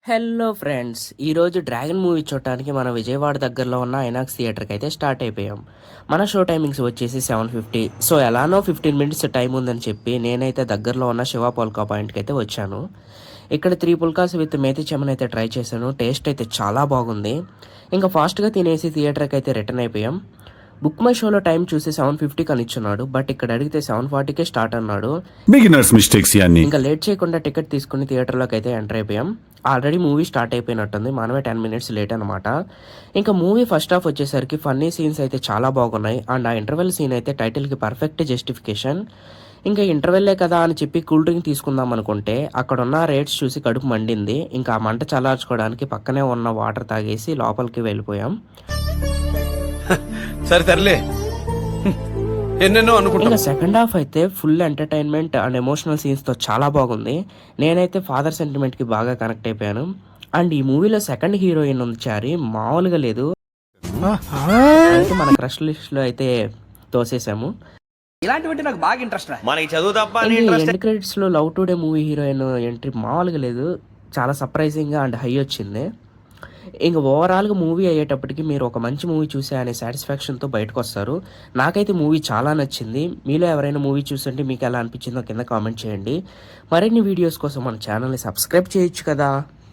Hello friends, ఈరోజు dragon movie చూడటానికి మన విజయవాడ దగ్గరలో ఉన్న ఐనాక్స్ థియేటర్కి అయితే స్టార్ట్ అయిపోయాం. మన షో టైమింగ్స్ వచ్చేసి 7:50. సో ఎలానో 15 మినిట్స్ టైం ఉందని చెప్పి నేనైతే దగ్గరలో ఉన్న శివ పోల్కా పాయింట్కి అయితే వచ్చాను. ఇక్కడ 3 పుల్కాస్ విత్ మేతి చెమన్ అయితే ట్రై చేశాను. టేస్ట్ అయితే చాలా బాగుంది. ఇంకా ఫాస్ట్గా తినేసి థియేటర్కి అయితే రిటర్న్ అయిపోయాం. బుక్ మై షోలో టైం చూసి 7:50 అని ఇచ్చున్నాడు, బట్ ఇక్కడ అడిగితే 7:40కే స్టార్ట్ అన్నాడు. బిగినర్స్ మిస్టేక్స్ ఇవన్నీ. ఇంకా లేట్ చేయకుండా టికెట్ తీసుకుని థియేటర్లోకి అయితే ఎంటర్ అయిపోయాం. ఆల్రెడీ మూవీ స్టార్ట్ అయిపోయినట్టుంది, మనమే 10 మినిట్స్ లేట్ అనమాట. ఇంకా మూవీ ఫస్ట్ హాఫ్ వచ్చేసరికి ఫన్నీ సీన్స్ అయితే చాలా బాగున్నాయి. అండ్ ఆ ఇంటర్వెల్ సీన్ అయితే టైటిల్కి పర్ఫెక్ట్ జస్టిఫికేషన్. ఇంకా ఇంటర్వెల్లే కదా అని చెప్పి కూల్ డ్రింక్ తీసుకుందాం అనుకుంటే అక్కడ ఉన్న రేట్స్ చూసి కడుపు మండింది. ఇంకా ఆ మంట చల్లార్చుకోవడానికి పక్కనే ఉన్న వాటర్ తాగేసి లోపలికి వెళ్ళిపోయాం. సరే తరలే, ఎన్నెన్నో అనుకుంటా. ఇంకా సెకండ్ హాఫ్ అయితే ఫుల్ ఎంటర్టైన్మెంట్ అండ్ ఎమోషనల్ సీన్స్తో చాలా బాగుంది. నేనైతే ఫాదర్ సెంటిమెంట్కి బాగా కనెక్ట్ అయిపోయాను. అండ్ ఈ మూవీలో సెకండ్ హీరోయిన్ ఉంది చారి, మామూలుగా లేదు. అయితే మన క్రష్ లిస్ట్లో అయితే తోసేసాము. ఇలాంటివంటే నాకు బాగా ఇంట్రెస్ట్. మనకి చదువు తప్ప ఎండ్ క్రెడిట్స్లో love today movie heroine entry మామూలుగా లేదు, చాలా సర్ప్రైజింగ్గా అండ్ హై వచ్చింది. ఇంకా ఓవరాల్గా మూవీ అయ్యేటప్పటికి మీరు ఒక మంచి మూవీ చూసే అనే సాటిస్ఫాక్షన్తో బయటకు వస్తారు. నాకైతే మూవీ చాలా నచ్చింది. మీలో ఎవరైనా మూవీ చూస్తుంటే మీకు ఎలా అనిపించిందో కింద కామెంట్ చేయండి. మరిన్ని వీడియోస్ కోసం మన ఛానల్ని సబ్స్క్రైబ్ చేయొచ్చు కదా.